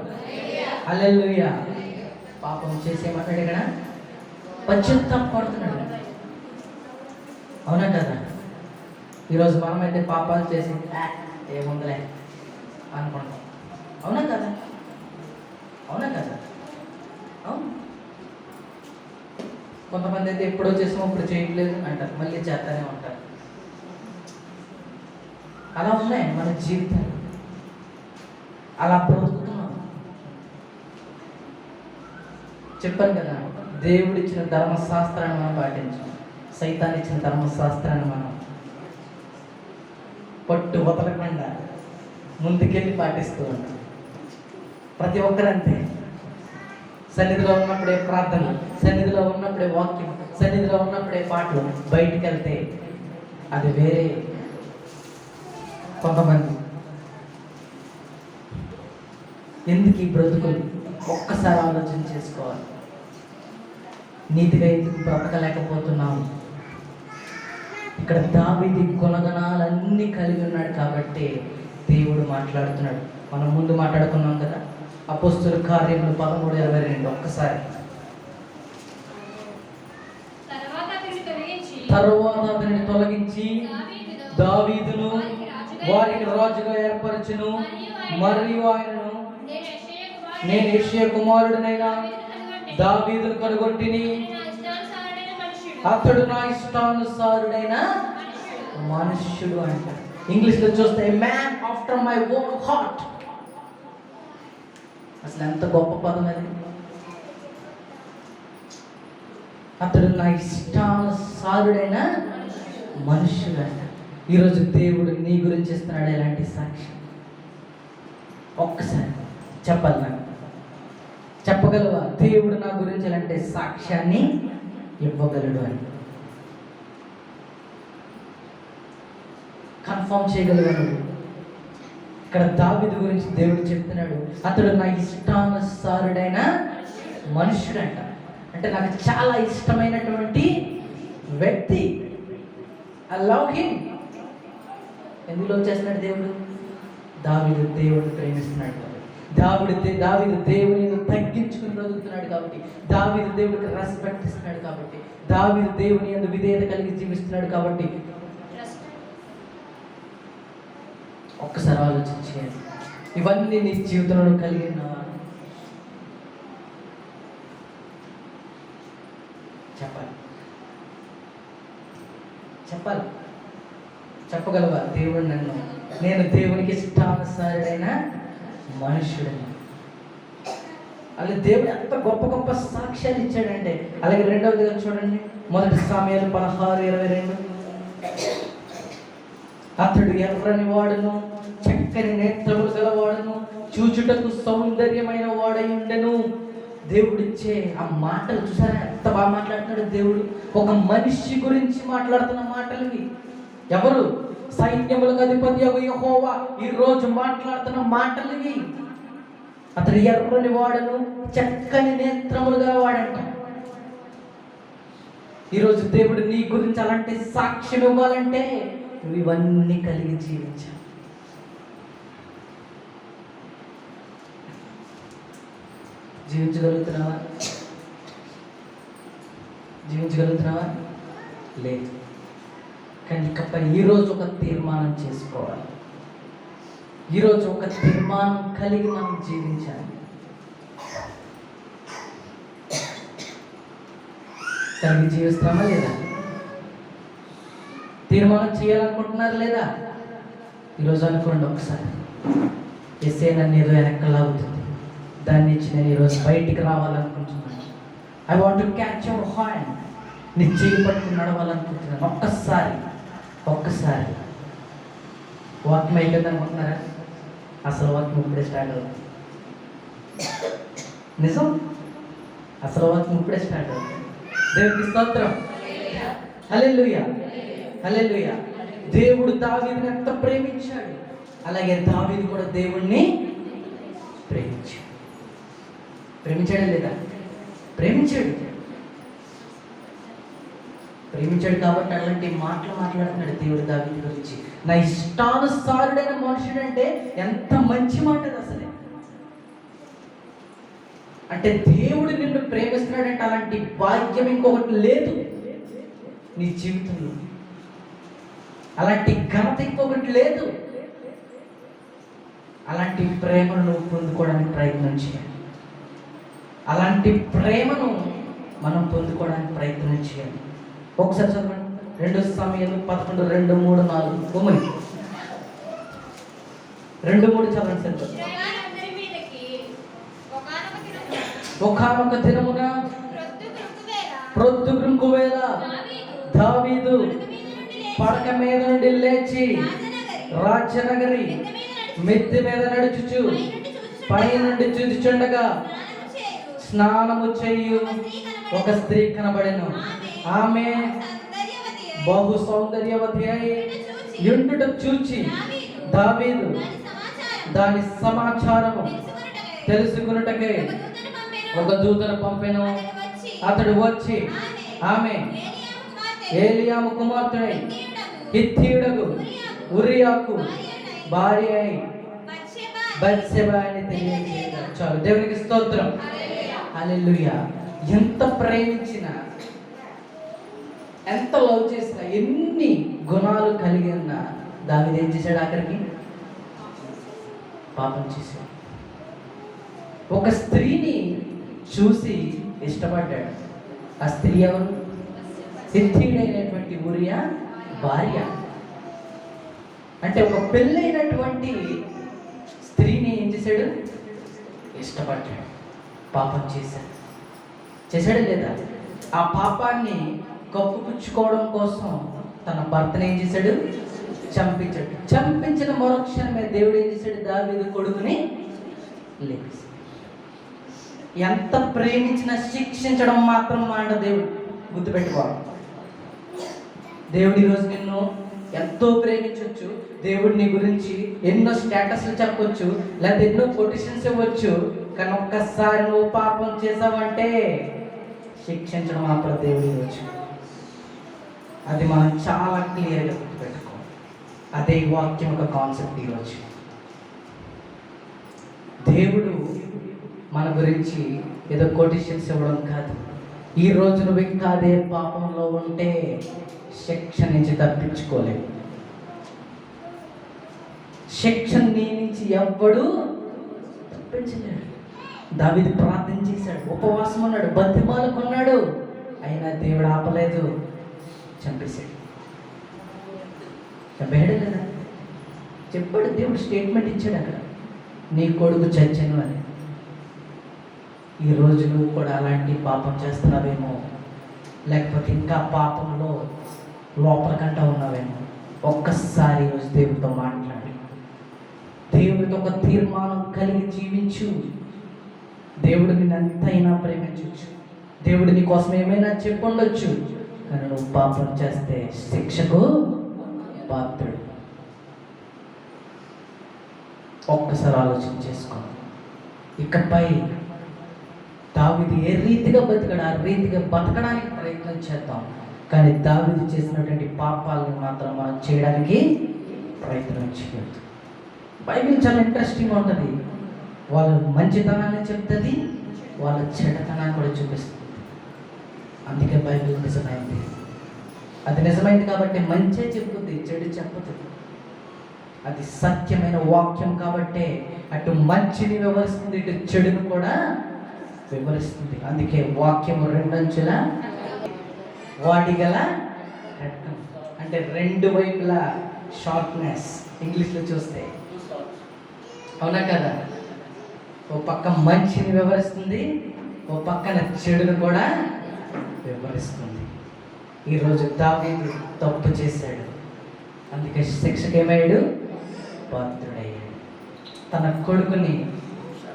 Speaker 1: హల్లెలూయా. పాపం చేసేమన్నాడు ఇక్కడ, పశ్చాత్తాపడుతున్నాడు. అవునా కదా? ఈరోజు మనమైతే పాపాలు చేసి ఏముందిలే అనుకుంటాం. అవునా కదా? అవునా కదా? అవును. కొంతమంది అయితే ఎప్పుడో చేసామో ఇప్పుడు చేయట్లేదు అంటారు, మళ్ళీ చేస్తానే ఉంటారు. అలా ఉన్నాయి మన జీవితాలు, అలా బ్రతుకుతున్నాం. చెప్పాను కదా, దేవుడిచ్చిన ధర్మశాస్త్రాన్ని మనం పాటించాం, సైతాన్ని ఇచ్చిన ధర్మశాస్త్రాన్ని మనం పట్టు వదలకుండా ముందుకెళ్ళి పాటిస్తూ ఉంటాం. ప్రతి ఒక్కరంతే. సన్నిధిలో ఉన్నప్పుడే ప్రార్థన, సన్నిధిలో ఉన్నప్పుడే వాక్యం, సన్నిధిలో ఉన్నప్పుడే పాటలు, బయటికి వెళ్తే అది వేరే. కొంతమంది ఎందుకు ఈ బ్రతుకులు? ఒక్కసారి ఆలోచన చేసుకోవాలి. నీతిగా ఎందుకు బ్రతకలేకపోతున్నాము? ఇక్కడ దావీదు గుణగణాలన్నీ కలిగి ఉన్నాడు కాబట్టి దేవుడు మాట్లాడుతున్నాడు. మనం ముందు మాట్లాడుకున్నాం కదా, అపోస్తలుల కార్యములు 13:22. ఒక్కసారి తరువాత అతనిని తొలగించి దావీదును వారికి రాజుగా ఏర్పరచును, మరియు ఆయనను నేను యెషయా కుమారుడినైన దావీదును కనుగొంటిని, అతడు నా ఇష్టానుసారుడైన మనుష్యుడు అంటారు. ఇంగ్లీష్లో చూస్తే man after my own heart. అసలు ఎంత గొప్ప పదం అది. అతడు నా ఇష్టానుసారుడైన మనుష్యుడు అంట. ఈరోజు దేవుడు నీ గురించి ఇస్తున్నాడు ఎలాంటి సాక్ష్యం? ఒక్కసారి చెప్పాలి, నాకు చెప్పగలవా? దేవుడు నా గురించి ఎలాంటి సాక్ష్యాన్ని ఇవ్వగలడు అని కన్ఫర్మ్ చేయగలగాడు. ఇక్కడ దావీదు గురించి దేవుడు చెప్తున్నాడు, అతడు నా ఇష్టానుసారుడైన మనుష్యుడు అంట. అంటే నాకు చాలా ఇష్టమైనటువంటి వ్యక్తి. I love him. ఎందులో చేస్తున్నాడు దేవుడు? దావీదు దేవుడిని ప్రేమిస్తున్నాడు కాబట్టి, దావీదు దేవుని తగ్గించుకుని బ్రతుకుతున్నాడు కాబట్టి, దావీదు దేవుడికి రెస్పెక్ట్ ఇస్తున్నాడు కాబట్టి, దావీదు దేవుని యందు విధేయత కలిగి జీవిస్తున్నాడు కాబట్టి. ఒక్కసారి ఆలోచించేయండి, ఇవన్నీ నీ జీవితంలో కలిగి ఉన్నావా? చెప్పాలి, చెప్పగలవా? దేవుడు నేను దేవునికి ఇష్టానుసారుడైన మనుష్యుడని. అలాగే దేవుడు ఎంత గొప్ప గొప్ప సాక్ష్యాలు ఇచ్చాడంటే. అలాగే రెండవదిగా చూడండి, 1 సాముయేలు 16:22. అతడు ఎర్రని వాడును, చక్కని నేత్రములు గలవాడును, చూచుటకు సౌందర్యమైన వాడై ఉండెను. దేవుడిచ్చే ఆ మాటలు చూసారా ఎంత బాగా మాట్లాడుతున్నాడు దేవుడు. ఒక మనిషి గురించి మాట్లాడుతున్న మాటలు ఇవి. ఎవరు? సైన్యములకు అధిపతి యెహోవా ఈరోజు మాట్లాడుతున్న మాటలు ఇవి. అతడు ఎర్రని వాడను, చక్కని నేత్రములు గలవాడంట. ఈరోజు దేవుడు నీ గురించి అలాంటి సాక్ష్యం ఇవ్వాలంటే నువ్వు ఇవన్నీ కలిగి జీవించాలి. జీవించగలుగుతున్నావా? లేదు. కానీ ఇకపై ఈరోజు ఒక తీర్మానం చేసుకోవాలి. ఈరోజు ఒక తీర్మానం కలిగి మనం జీవించాలి. కలిగి జీవిస్తామా లేదా? తీర్మానం చేయాలనుకుంటున్నారు లేదా? ఈరోజు అనుకోండి ఒకసారి, ఎస్ఏ నన్ను ఏదో వెనక్కలాగుతుంది, దాని నుంచి నేను ఈరోజు బయటికి రావాలనుకుంటున్నాను. I want to catch your hand. నీ చేయి పట్టుకుని నడవాలనుకుంటున్నాను. ఒక్కసారి వాక్యం అయిపోయింది అనుకుంటున్నారా? అసలు వాక్యం ఇప్పుడే స్టార్ట్ అవుతుంది. నిజం, అసలు వాక్యం ఇప్పుడే స్టార్ట్ అవుతుంది. దేవునికి స్తోత్రం. హల్లెలూయా, హల్లెలూయా. దేవుడు దావీదుని ఎంత ప్రేమించాడు, అలాగే దావీదు కూడా దేవుణ్ణి ప్రేమించాడా లేదా? ప్రేమించాడు కాబట్టి అలాంటి మాటలు మాట్లాడుతున్నాడు దేవుడు దావీదు గురించి. నా ఇష్టానుసారుడైన మనుషుడు అంటే ఎంత మంచి మాట అసలే. అంటే దేవుడు నిన్ను ప్రేమిస్తున్నాడంటే అలాంటి భాగ్యం ఇంకొకటి లేదు నీ జీవితంలో. అలాంటి ఘనత ఇంకొకటి లేదు. అలాంటి ప్రేమను నువ్వు పొందుకోవడానికి ప్రయత్నం చేయాలి. అలాంటి ప్రేమను మనం పొందుకోవడానికి ప్రయత్నం చేయాలి. ఒకసారి చదవండి 2 సమయాలు 11, 2, 3, 4 బొమ్మని 2, 3 చదవండి సార్. ఒకానొక దినమున ప్రొద్దుగుంకువేళ దావీదు పడక మీద నుండి లేచి రాజనగరి మెత్తి మీద నడుచుచు పై నుండి చూచుచుండగా స్నానము చేయు ఒక స్త్రీ కనబడెను. ఆమె బహు సౌందర్యవతి అయి యుండుట చూచి దావీదు దాని సమాచారము తెలుసుకున్నటకే ఒక దూతను పంపెను. అతడు వచ్చి ఆమె ఏలియాము కుమార్తె హిత్తీయుడగు ఉరియాకు భార్య అయి బత్షెబా అని తెలియజేశాడు. చాలు, దేవునికి స్తోత్రం. హల్లెలూయా. ఎంత ప్రేమించినా, ఎంత లవ్ చేసినా, ఎన్ని గుణాలు కలిగి ఉన్నా దావీదు ఏం చేశాడు? ఆఖరికి పాపం చేశాడు. ఒక స్త్రీని చూసి ఇష్టపడ్డాడు. ఆ స్త్రీ ఎవరు? హిత్తీయుడైనటువంటి ఉరియా భార్య. అంటే ఒక పెళ్ళైనటువంటి స్త్రీని ఏం చేశాడు? ఇష్టపడ్డాడు. పాపం చేశాడు లేదా? ఆ పాపాన్ని కప్పుపుచ్చుకోవడం కోసం తన భర్తను ఏం చేశాడు? చంపించాడు. చంపించిన మరుక్షణమే దేవుడు ఏం చేశాడు? దావీదు కొడుకుని లేపేశాడు. ఎంత ప్రేమించినా శిక్షించడం మాత్రం మాట దేవుడు. గుర్తుపెట్టుకోవాలి. దేవుడు ఈరోజు నిన్ను ఎంతో ప్రేమించవచ్చు. దేవుడు నీ గురించి ఎన్నో స్టేటస్లు చెప్పొచ్చు, లేదా ఎన్నో పొజిషన్స్ ఇవ్వచ్చు. కానీ ఒక్కసారి నువ్వు పాపం చేసావంటే శిక్షించడం మాత్రం దేవుడు ఇవ్వచ్చు. అది మనం చాలా క్లియర్గా గుర్తుపెట్టుకోవాలి. అదే వాక్యం ఒక కాన్సెప్ట్ ఇవ్వచ్చు. దేవుడు మన గురించి ఏదో కొటేషన్స్ ఇవ్వడం కాదు. ఈ రోజు నువ్వు ఇంకా అదే పాపంలో ఉంటే శిక్ష నుంచి తప్పించుకోలేవు. శిక్ష నీ నుంచి ఎవ్వడు తప్పించలేడు. దావీదు ప్రార్థన చేశాడు, ఉపవాసం ఉన్నాడు, బతిమాలుకున్నాడు. అయినా దేవుడు ఆపలేదు, చంపేశాడు. చంపేయడం లేదా? చెప్పాడు దేవుడు, స్టేట్మెంట్ ఇచ్చాడు అక్కడ, నీ కొడుకు చచ్చాను అని. ఈరోజు నువ్వు కూడా అలాంటి పాపం చేస్తున్నావేమో, లేకపోతే ఇంకా పాపంలో లోపలికంటా ఉన్నావేమో. ఒక్కసారి ఈరోజు దేవుడితో మాట్లాడి, దేవుడితో ఒక తీర్మానం కలిగి జీవించు. దేవుడు నిన్ను ఎంతైనా ప్రేమించవచ్చు. దేవుడు నీ కోసం ఏమైనా చెప్పుండొచ్చు. కానీ నువ్వు పాపం చేస్తే శిక్షకు పాత్రుడు. ఒక్కసారి ఆలోచన చేసుకో. ఇకపై దావీదు ఏ రీతిగా బతికాడు ఆ రీతిగా బతకడానికి ప్రయత్నం చేద్దాం. కానీ దావీదు చేసినటువంటి పాపాలను మాత్రం మనం చేయడానికి ప్రయత్నం చేయొద్దు. బైబిల్ చాలా ఇంట్రెస్టింగ్గా ఉంటుంది. వాళ్ళ మంచితనాన్ని చెప్తుంది, వాళ్ళ చెడ్డతనాన్ని కూడా చూపిస్తుంది. అందుకే బైబిల్ నిజమైంది. అది నిజమైంది కాబట్టి మంచే చెప్పుద్ది, చెడు చెప్పదు. అది సత్యమైన వాక్యం కాబట్టే అటు మంచిని వివరిస్తుంది, ఇటు చెడును కూడా వివరిస్తుంది. అందుకే వాక్యము 2 అంచుల వాడిగల ఖడ్గం. అంటే 2 వైపులా షార్ప్నెస్. ఇంగ్లీష్లో చూస్తే అవునా కదా? ఓ పక్క మంచిని వివరిస్తుంది, ఓ పక్కన చెడును కూడా వివరిస్తుంది. ఈరోజు దావీదు తప్పు చేశాడు, అందుకే శిక్షకేమయ్యాడు? పాత్రుడయ్యాడు. తన కొడుకుని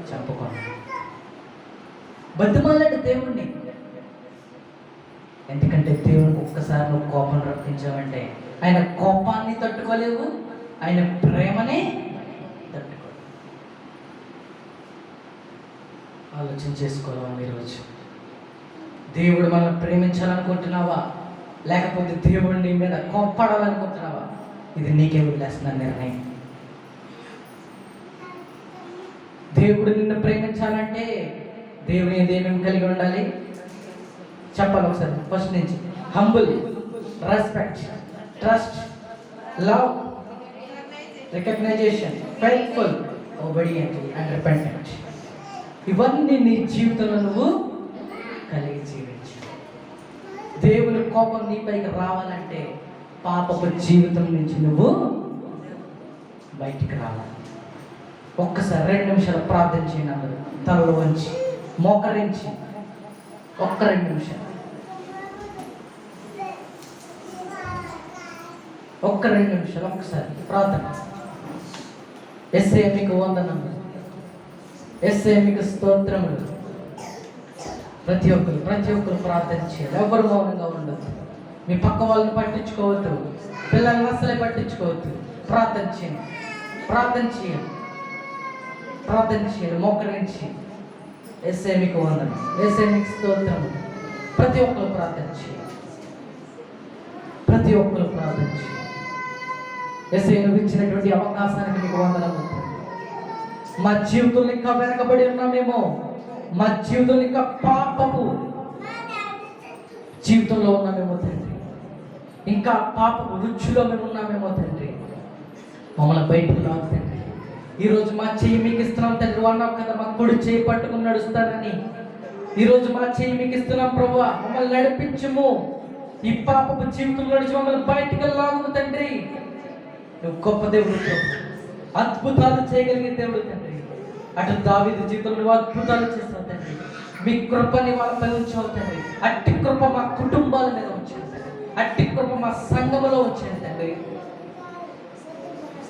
Speaker 1: చంపుకున్నాడు. బతిమాలాడు దేవుణ్ణి. ఎందుకంటే దేవునికి ఒక్కసారి నువ్వు కోపం రప్పించావంటే ఆయన కోపాన్ని తట్టుకోలేవు, ఆయన ప్రేమనే తట్టుకోలేవు. ఆలోచన చేసుకోవాలి. ఈరోజు దేవుడు మనల్ని ప్రేమించాలనుకుంటున్నావా, లేకపోతే దేవుడు నీ మీద కోప్పడాలనుకుంటున్నావా? ఇది నీకే వదిలేస్తున్న నిర్ణయం. దేవుడు నిన్ను ప్రేమించాలంటే దేవుని ఏమేమి కలిగి ఉండాలి చెప్పాలి ఒకసారి. ఫస్ట్ నుంచి humble, respect, trust, love, recognition, faithful, obedient and repentant. ఇవన్నీ నీ జీవితంలో నువ్వు కలిగి జీవించు. దేవుని కోపం నీపైకి రావాలంటే పాపపు జీవితం నుంచి నువ్వు బయటికి రావాలి. ఒక్కసారి 2 నిమిషాలు ప్రార్థన చేయండి. అందరూ తలలు వంచి మోకరించి ఒక్క 2 నిమిషాలు, ఒక్క 2 నిమిషాలు ఒక్కసారి ప్రార్థన. యేసయ్య మీకు వందనములు, యేసయ్య మీకు స్తోత్రములు. ప్రతి ఒక్కరు ప్రార్థన చేయాలి. ఎవరు మౌనంగా ఉండదు. మీ పక్క వాళ్ళని పట్టించుకోవద్దు, పిల్లల్ని అసలే పట్టించుకోవద్దు. ప్రార్థన చేయండి, ప్రార్థన చేయాలి, ప్రార్థన చేయాలి. మోకరించి యేసయ్య మీకు వందనం, యేసయ్య మీకు స్తోత్రము. ప్రతి ఒక్కరు ప్రార్థన చేయాలి, ప్రతి ఒక్కరు ప్రార్థన చేయాలి. యేసయ్య నువ్వు ఇచ్చినటువంటి అవకాశానికి మీకు వందనము. మా జీవితంలో ఇంకా వెనకబడి ఉన్నామేమో, మా జీవితంలో ఇంకా పాపపు జీవితంలో ఉన్నామేమో తండ్రి, ఇంకా పాపపు రుచిలో మేము ఉన్నామేమో తండ్రి. మమ్మల్ని బయటకు లాగు తండ్రి. ఈరోజు మా చెయ్యి మీకు ఇస్తున్నాం తండ్రి. అన్నావు కదా మా కుడి చేయి పట్టుకుని నడుస్తానని. ఈరోజు మా చెయ్యి మీకు ఇస్తున్నాం ప్రభువా, మమ్మల్ని నడిపించుము. ఈ పాపపు జీవితంలో నుంచి మమ్మల్ని బయటికి లాగు తండ్రి. నువ్వు గొప్ప దేవుడు ప్రభు, అద్భుతాలు చేయగలిగే దేవుడు తండ్రి. అటు దావీదు జీవితంలో నువ్వు అద్భుతాలు చేస్తావు తండ్రి. మీ కృపని వాళ్ళపై ఉంచావు తండ్రి. అట్టి కృప మా కుటుంబాల మీద ఉంచావు తండ్రి. అట్టి కృప మా సంఘములో ఉంచాను తండ్రి.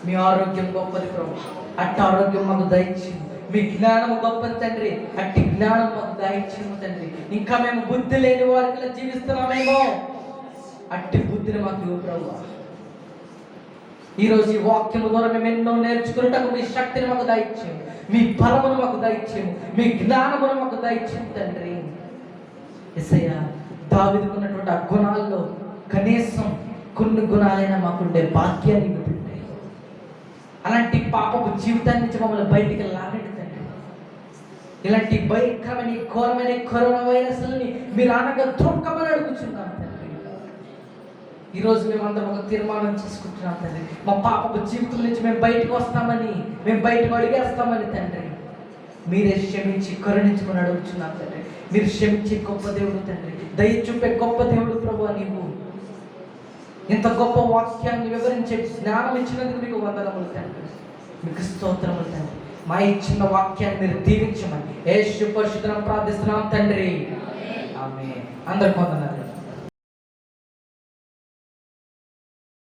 Speaker 1: మీ ఆరోగ్యం గొప్పది ప్రభు, అట్టి ఆరోగ్యం మాకు దయచేయండి. మీ జ్ఞానము గొప్పది తండ్రి, అట్టి జ్ఞానం మాకు దయచేయండి తండ్రి. ఇంకా మేము బుద్ధి లేని వారికి జీవిస్తున్నామేమో, అట్టి బుద్ధిని మాకు ఇవ్వు ప్రభు. ఈరోజు ఈ వాక్యము ద్వారా మేము ఎన్నో నేర్చుకున్నట్టు మీ శక్తిని మాకు దయచేయండి, మీ బలమును మాకు దయచేయండి, మీ జ్ఞానమును మాకు దయచేయండి తండ్రి. యేసయ్య దావీదుకు ఉన్నటువంటి ఆ గుణాల్లో కనీసం కొన్ని గుణాలైనా మాకుండే భాగ్యాన్ని ఇవ్వండి. అలాంటి పాపపు జీవితాన్ని నుంచి మమ్మల్ని బయటికి లాగండి తండ్రి. ఇలాంటి భయంకరమైన ఘోరమైన కరోనా వైరస్ని మీరు అనగా దుఃఖమని అడుగుతున్నాం తండ్రి. ఈరోజు మేమందరం ఒక తీర్మానం చేసుకుంటున్నాం తండ్రి. మా పాపపు జీవితం నుంచి మేము బయటకు వస్తామని, మేము బయటకు అడిగేస్తామని తండ్రి. మీరే క్షమించి కరుణించుకొని అడుగుతున్నాం తండ్రి. మీరు క్షమించే గొప్ప దేవుడు తండ్రి, దయ చూపే గొప్ప దేవుడు ప్రభు. నీవు ఇంత గొప్ప వాక్యాన్ని వివరించే జ్ఞానం ఇచ్చినందుకు మీకు వందనములు తండ్రి, మీకు స్తోత్రములు తండ్రి. మా ఇచ్చిన వాక్యాన్ని మీరు దీవించమని యేసు పరిశుద్ధ నామమున ప్రార్థిస్తున్నాం తండ్రి. ఆమేన్. అందరికీ వందనాలు.